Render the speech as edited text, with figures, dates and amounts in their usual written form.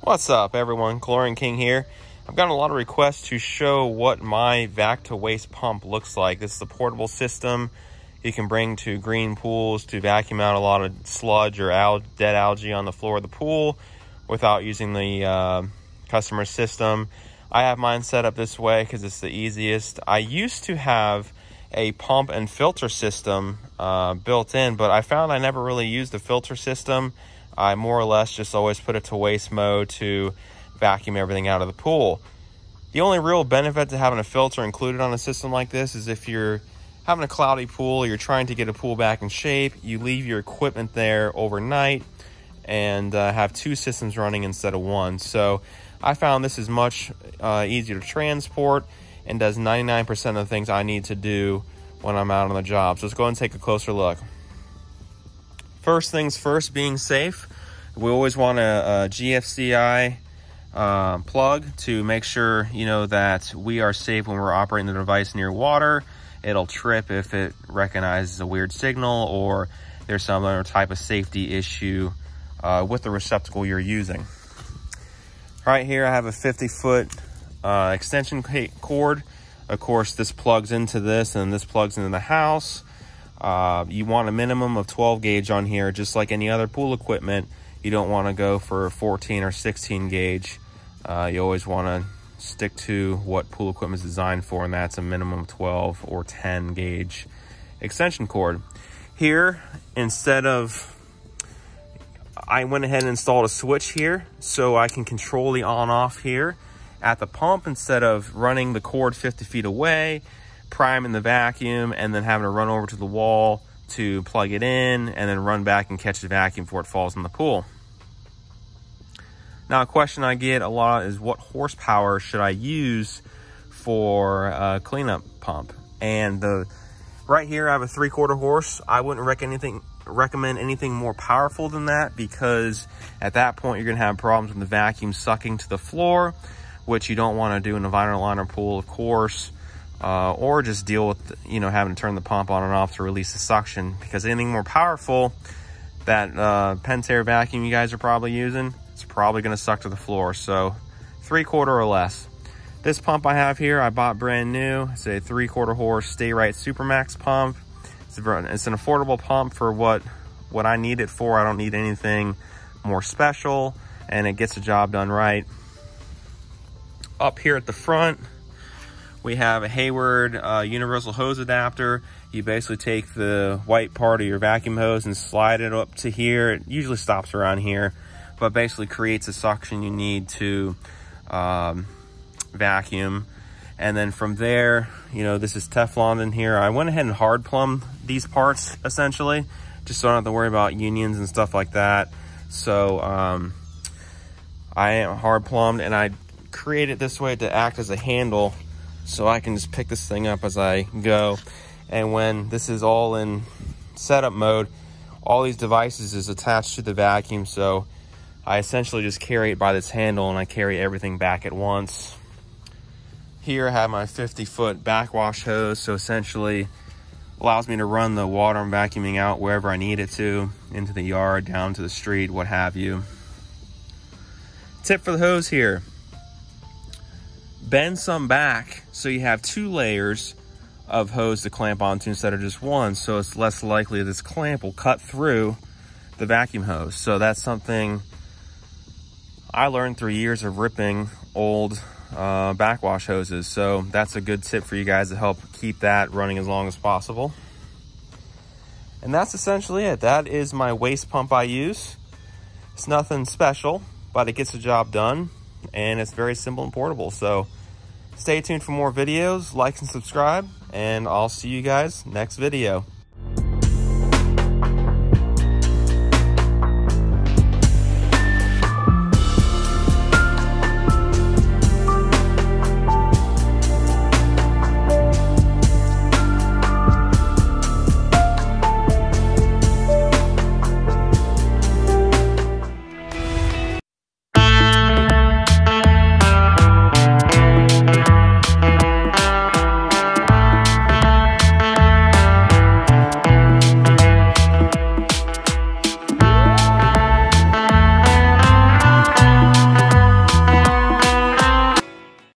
What's up everyone, Chlorine King here. I've gotten a lot of requests to show what my Vac-To-Waste pump looks like. This is a portable system you can bring to green pools to vacuum out a lot of sludge or dead algae on the floor of the pool without using the customer system. I have mine set up this way because it's the easiest. I used to have a pump and filter system built in, but I found I never really used the filter system. I more or less just always put it to waste mode to vacuum everything out of the pool. The only real benefit to having a filter included on a system like this is if you're having a cloudy pool, you're trying to get a pool back in shape, you leave your equipment there overnight and have two systems running instead of one. So I found this is much easier to transport and does 99% of the things I need to do when I'm out on the job. So let's go ahead and take a closer look. First things first, being safe. We always want a GFCI plug to make sure that we are safe when we're operating the device near water. It'll trip if it recognizes a weird signal or there's some other type of safety issue with the receptacle you're using. Right here I have a 50-foot extension cord. Of course, this plugs into this and this plugs into the house. You want a minimum of 12 gauge on here, just like any other pool equipment. You don't want to go for 14 or 16 gauge. You always want to stick to what pool equipment is designed for, and that's a minimum of 12 or 10 gauge extension cord. Here, I went ahead and installed a switch here so I can control the on-off here at the pump instead of running the cord 50 feet away, priming the vacuum, and then having to run over to the wall to plug it in and then run back and catch the vacuum before it falls in the pool. Now, a question I get a lot is what horsepower should I use for a cleanup pump? And right here I have a 3/4 horse. I wouldn't recommend anything more powerful than that, because at that point you're going to have problems with the vacuum sucking to the floor, which you don't want to do in a vinyl liner pool, of course. Or just deal with having to turn the pump on and off to release the suction, because anything more powerful, that Pentair vacuum you guys are probably using, it's probably going to suck to the floor. So 3/4 or less. This pump I have here I bought brand new. It's a 3/4 horse Sta-Rite SuperMax pump. It's an affordable pump for what I need it for. I don't need anything more special, and it gets the job done right. Up here at the front we have a 𝐬𝐮𝐬𝐜𝐫𝐢𝐻 universal hose adapter. You basically take the white part of your vacuum hose and slide it up to here. It usually stops around here, but basically creates the suction you need to vacuum. And then from there, this is Teflon in here. I went ahead and hard plumbed these parts essentially, just so I don't have to worry about unions and stuff like that. So I am hard plumbed, and I create it this way to act as a handle, so I can just pick this thing up as I go. And when this is all in setup mode, all these devices is attached to the vacuum, so I essentially just carry it by this handle and I carry everything back at once. Here I have my 50-foot backwash hose, so essentially allows me to run the water I'm vacuuming out wherever I need it to, into the yard, down to the street, what have you. Tip for the hose here: bend some back so you have 2 layers of hose to clamp onto instead of just one, so it's less likely this clamp will cut through the vacuum hose. So that's something I learned through years of ripping old backwash hoses. So that's a good tip for you guys to help keep that running as long as possible. And that's essentially it. That is my waste pump I use. It's nothing special, but it gets the job done, and it's very simple and portable. So stay tuned for more videos, like and subscribe, and I'll see you guys next video.